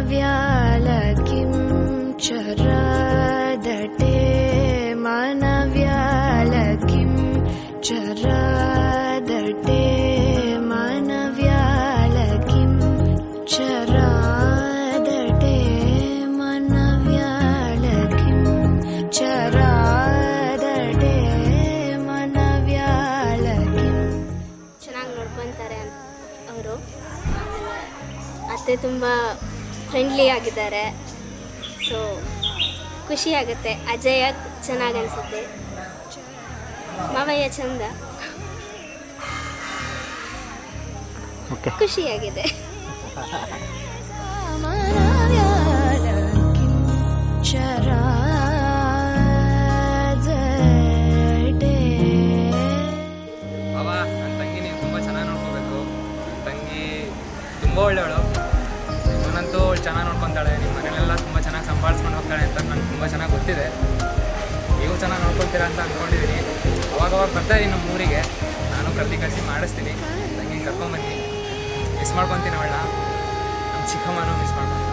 मनव्यालकिं चरादटे मनव्यालकिं चरादटे मनव्यालकिं चरादटे मनव्यालकिं चरादटे मनव्यालकिं ಚೆನ್ನಾಗಿ ನೋಡ್ಕೊತಾರೆ ಅವರು. ಅತ್ತೆ ತುಂಬ ಫ್ರೆಂಡ್ಲಿ ಆಗಿದ್ದಾರೆ. ಸೊ ಖುಷಿ ಆಗುತ್ತೆ. ಅಜಯ ಚೆನ್ನಾಗಿ ಅನಿಸುತ್ತೆ. ಮಾವಯ್ಯ ಚಂದ, ಖುಷಿಯಾಗಿದೆ. ಬಾಬಾ, ನನ್ನ ತಂಗಿ ನೀವು ತುಂಬ ಚೆನ್ನಾಗಿ ನೋಡ್ಕೋಬೇಕು. ನನ್ನ ತಂಗಿ ತುಂಬ ಒಳ್ಳೆಯವಳು. ಇವನಂತೂ ಚೆನ್ನಾಗಿ ನೋಡ್ಕೊತಾಳೆ. ನಿಮ್ಮ ಮನೆಯಲ್ಲೆಲ್ಲ ತುಂಬ ಚೆನ್ನಾಗಿ ಸಂಭಾಳಿಸ್ಕೊಂಡು ಹೋಗ್ತಾಳೆ ಅಂತ ನನಗೆ ತುಂಬ ಚೆನ್ನಾಗಿ ಗೊತ್ತಿದೆ. ನೀವು ಚೆನ್ನಾಗಿ ನೋಡ್ಕೊತೀರಾ ಅಂತ ಅಂದ್ಕೊಂಡಿದ್ದೀನಿ. ಅವಾಗವಾಗ ಬರ್ತಾಯಿದ್ದೀನಿ ನಮ್ಮ ಊರಿಗೆ. ನಾನು ಪ್ರತಿ ಕಳಿಸಿ ಮಾಡಿಸ್ತೀನಿ. ತಂಗಿ ಕರ್ಕೊಂಬನ್ನಿ. ಮಿಸ್ ಮಾಡ್ಕೊತೀನಿ ಅವಳ. ನಮ್ಮ ಚಿಕ್ಕಮ್ಮನೂ ಮಿಸ್ ಮಾಡ್ಕೊತೀನಿ.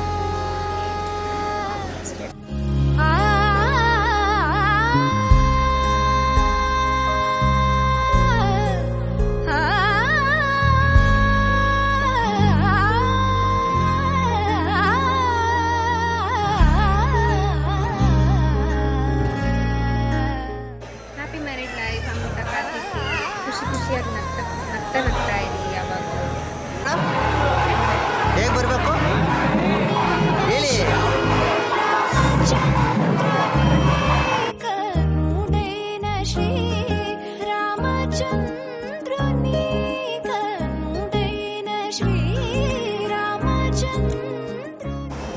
ಹ್ಯಾಪಿ ಮ್ಯಾರಿಡ್ ಲೈಫ್ ಅಂತ ಕಾರ್ತಿಕ್ ಖುಷಿಯಾಗಿ ನಗ್ತಾ ಇರಿ ಯಾವಾಗ. ಹೇಗೆ ಬರಬೇಕು ಹೇಳಿ. ಕನುಡೈನ ಶ್ರೀ ರಾಮಚಂದ್ರನೇ ಕನುಡೈನ ಶ್ರೀ ರಾಮಚಂದ್ರ.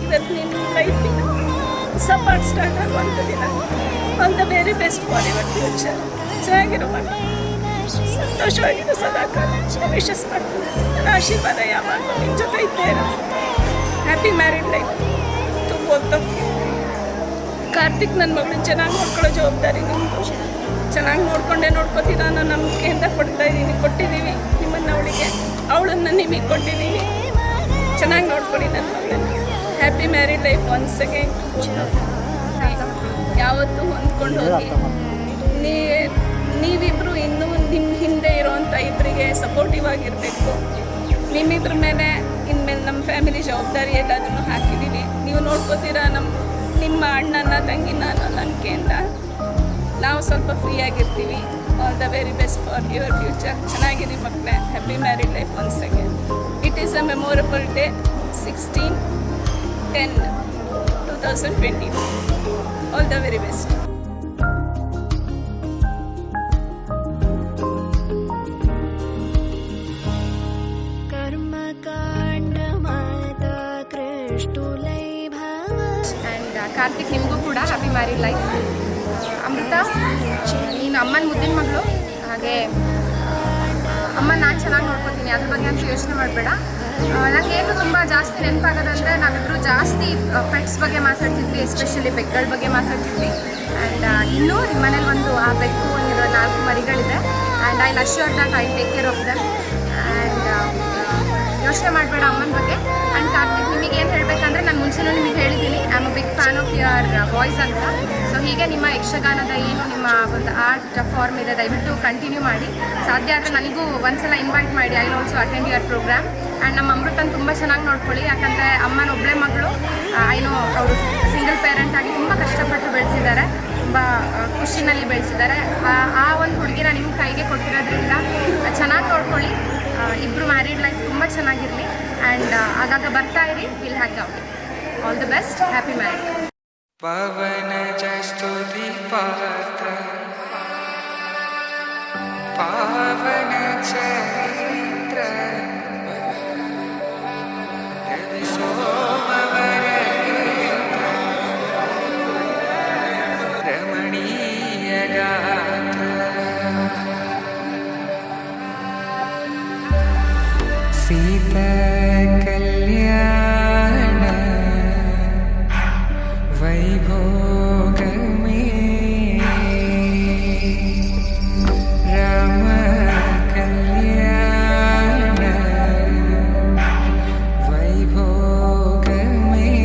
ಇವತ್ತು ನಿಮ್ಮ ಲೈಫಿನ ಸಪಾಟ್ ಸ್ಟಾರ್ಟ್ ಆಗುವಂಥ ದಿನ. All the very best for your future. ಚೆನ್ನಾಗಿರೋ ಮಗ, ಸಂತೋಷವಾಗಿರೋ ಸದಾಕಾಲ ವಿಶಸ್ ಮಾಡ್ತೀನಿ. ನನ್ನ ಆಶೀರ್ವಾದ ಯಾವಾಗಲೂ ನಿಮ್ಮ ಜೊತೆ ಇದ್ದೇನೆ. Happy married life to both of you. Karthik ನನ್ನ ಮಗಳನ್ನ ಚೆನ್ನಾಗಿ ನೋಡ್ಕೊಳ್ಳೋ ಜವಾಬ್ದಾರಿ ನಿಮ್ಮದು. ಚೆನ್ನಾಗಿ ನೋಡ್ಕೋತೀರಾ ಅನ್ನೋ ನಂಬಿಕೆಯಿಂದ ಕೊಟ್ಟಿದ್ದೀವಿ ನಿಮ್ಮನ್ನು ಅವಳಿಗೆ. ಅವಳನ್ನು ನಿಮಗೆ ಕೊಟ್ಟಿದ್ದೀವಿ. ಚೆನ್ನಾಗಿ ನೋಡ್ಕೊಳ್ಳಿ ನನ್ನ ಮಗಳನ್ನ. Happy married life once again. ಯಾವತ್ತೂ ಹೊಂದ್ಕೊಂಡು ಹೋಗಿ. ನೀವಿಬ್ಬರು ಇನ್ನೂ ನಿಮ್ಮ ಹಿಂದೆ ಇರೋವಂಥ ಇಬ್ಬರಿಗೆ ಸಪೋರ್ಟಿವ್ ಆಗಿರಬೇಕು. ನಿಮ್ಮಿಬ್ಬರ ಮೇಲೆ ಇನ್ಮೇಲೆ ನಮ್ಮ ಫ್ಯಾಮಿಲಿ ಜವಾಬ್ದಾರಿ ಎಲ್ಲದನ್ನು ಹಾಕಿದ್ದೀವಿ. ನೀವು ನೋಡ್ಕೋತೀರಾ ನಿಮ್ಮ ಅಣ್ಣನ ತಂಗಿನ ಅನ್ನೋ ನಂಬಿಕೆಯಿಂದ ನಾವು ಸ್ವಲ್ಪ ಫ್ರೀಯಾಗಿರ್ತೀವಿ. All the very best for your future. ಚೆನ್ನಾಗಿರಿ ಮಕ್ಕಳೇ. Happy married life once again. It is a memorable day. 16/10/2020. All the very best. And Karthik, ನಿಮಗೂ ಕೂಡ ಹ್ಯಾಪಿ ಮ್ಯಾರಿಡ್ ಲೈಫ್. ಅಮೃತ, ನೀನು ಅಮ್ಮನ ಮುದ್ದಿನ ಮಗಳು. ಹಾಗೆ ಅಮ್ಮ ನಾನು ಚೆನ್ನಾಗಿ ನೋಡ್ಕೊತೀನಿ, ಅದ್ರ ಬಗ್ಗೆ ಅಂತ ಯೋಚನೆ ಮಾಡಬೇಡ. ನನಗೇನು ತುಂಬ ಜಾಸ್ತಿ ನೆನಪಾಗೋದಂದರೆ ನಾವಿಬ್ಬರು ಜಾಸ್ತಿ ಪೆಟ್ಸ್ ಬಗ್ಗೆ ಮಾತಾಡ್ತಿದ್ವಿ, ಎಸ್ಪೆಷಲಿ ಬೆಕ್ಗಳ ಬಗ್ಗೆ ಮಾತಾಡ್ತಿದ್ವಿ. ಆ್ಯಂಡ್ ಇನ್ನೂ ನಿಮ್ಮ ಮನೇಲಿ ಆ ಬೆಕ್ಕು 4 ಮರಿಗಳಿದೆ. And I assure that I take care of them. And ಯೋಚನೆ ಮಾಡಬೇಡ ಅಮ್ಮನ ಬಗ್ಗೆ. ಆ್ಯಂಡ್ ಕಾರ್ತಿಕ್, ನಿಮಗೆ ಏನು ಹೇಳಬೇಕಂದ್ರೆ ನಾನು ಮುಂಚೆನೂ ನಿಮಗೆ ಹೇಳಿದ್ದೀನಿ, I am a big fan of your voice ಅಂತ. ಸೊ ಹೀಗೆ ನಿಮ್ಮ ಯಕ್ಷಗಾನದ ಏನು ನಿಮ್ಮ ಒಂದು ಆರ್ಟ್ ಫಾರ್ಮ್ ಇದೆ, ದಯವಿಟ್ಟು ಕಂಟಿನ್ಯೂ ಮಾಡಿ. ಸಾಧ್ಯ ಆದರೆ ನನಗೂ ಒಂದ್ಸಲ ಇನ್ವೈಟ್ ಮಾಡಿ. I will also attend your programme. And ನಮ್ಮ ಅಮೃತನ ತುಂಬ ಚೆನ್ನಾಗಿ ನೋಡ್ಕೊಳ್ಳಿ. ಯಾಕಂದರೆ ಅಮ್ಮನ ಒಬ್ಬಳೇ ಮಗಳು. ಐನೋ ಅವರು ಸಿಂಗಲ್ ಪೇರೆಂಟ್ ಆಗಿ ತುಂಬ ಕಷ್ಟಪಟ್ಟು ಬೆಳೆಸಿದ್ದಾರೆ, ತುಂಬ ಖುಷಿನಲ್ಲಿ ಬೆಳೆಸಿದ್ದಾರೆ. ಆ ಒಂದು ಹುಡುಗಿನ ನಿಮ್ಮ ಕೈಗೆ ಕೊಟ್ಟಿರೋದ್ರಿಂದ ಚೆನ್ನಾಗಿ ನೋಡ್ಕೊಳ್ಳಿ. ಇಬ್ಬರು ಮ್ಯಾರಿಡ್ ಲೈಫ್ ತುಂಬ ಚೆನ್ನಾಗಿರಲಿ. ಆ್ಯಂಡ್ ಆಗಾಗ ಬರ್ತಾ ಇರಿ. Will hang out. All the best. Happy married. ಪವನ ಸ್ತುತಿ ಪಾತ್ರ ಪಾವನ ಚರಿತ್ರ ರವಿ ಸೋಮವರ ರಮಣೀಯ ಗಾತ್ರ ಸೀತಾ ಕಲ್ಯಾಣ वैभोग में राम कल्याण वैभोग में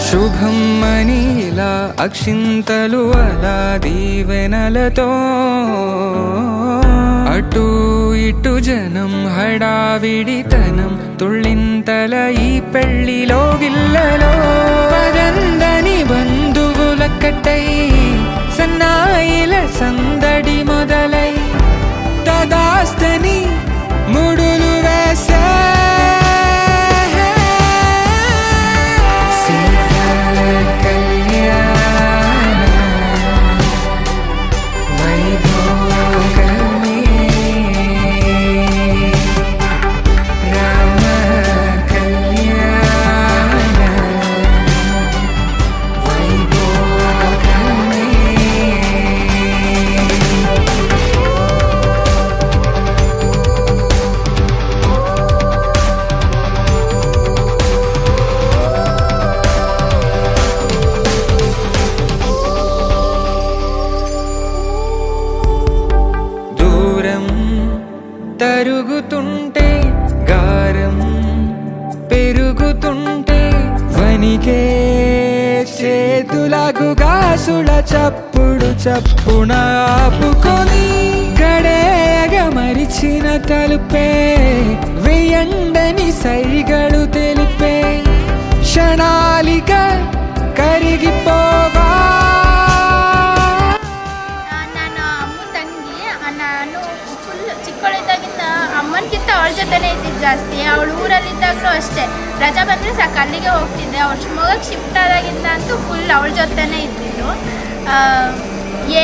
శుభం మనీలా అక్షింతలు అలా దీవెనలతో అటు ఇటు జనం హడావిడితనం తుళ్ళింతల ఈ పెళ్లిలో గిల్లలో పదందని బంధువులక్కటై సన్నాయిల సందడి మొదలై తదాస్తని ముడులు వేసే తరుగుతుంటే గారం పెరుగుతుంటే వనికే చేతులకు గాసుల చప్పుడు చప్పున ఆపుకొని గడేగ మరిచిన తలుపే వెయ్యండని సైగడు తెలిపే క్షణాలిక కరిగిపోవా. ನಾನು ಅಮ್ಮ ತಂಗಿ ನಾನು ಫುಲ್ ಚಿಕ್ಕವಳಿದ್ದಾಗಿಂದ ಅಮ್ಮನಿಗಿಂತ ಅವಳ ಜೊತೆನೇ ಇದ್ದಿದ್ದು ಜಾಸ್ತಿ. ಅವಳು ಊರಲ್ಲಿದ್ದಾಗಲೂ ಅಷ್ಟೇ, ರಜಾ ಬಂದರೆ ಸಾಕು ಅಲ್ಲಿಗೆ ಹೋಗ್ತಿದ್ದೆ. ಅವಳು ಶಿವಮೊಗ್ಗಕ್ಕೆ ಶಿಫ್ಟ್ ಆದಾಗಿಂದ ಅಂತೂ ಫುಲ್ ಅವಳ ಜೊತೆನೇ ಇದ್ದಿದ್ದು.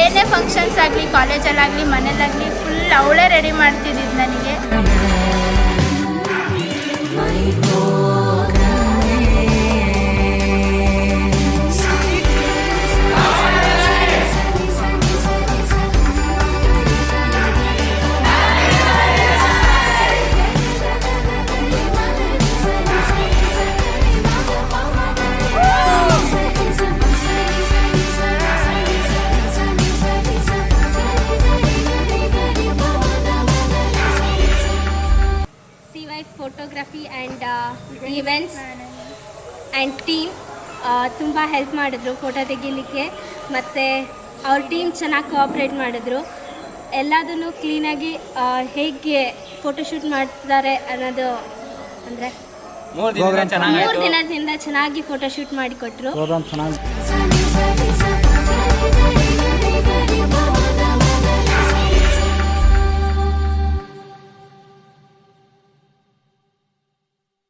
ಏನೇ ಫಂಕ್ಷನ್ಸ್ ಆಗಲಿ, ಕಾಲೇಜಲ್ಲಾಗಲಿ, ಮನೇಲಾಗಲಿ ಫುಲ್ ಅವಳೇ ರೆಡಿ ಮಾಡ್ತಿದ್ದಿದ್ದು ನನಗೆ. Photography and events and team ತುಂಬ ಹೆಲ್ಪ್ ಮಾಡಿದ್ರು ಫೋಟೋ ತೆಗಿಲಿಕ್ಕೆ. ಮತ್ತು ಅವ್ರ ಟೀಮ್ ಚೆನ್ನಾಗಿ ಕೋಆಪ್ರೇಟ್ ಮಾಡಿದ್ರು. ಎಲ್ಲದನ್ನು ಕ್ಲೀನಾಗಿ ಹೇಗೆ ಫೋಟೋಶೂಟ್ ಮಾಡ್ತಾರೆ ಅನ್ನೋದು ಅಂದರೆ 3 ದಿನದಿಂದ ಚೆನ್ನಾಗಿ ಫೋಟೋಶೂಟ್ ಮಾಡಿಕೊಟ್ರು.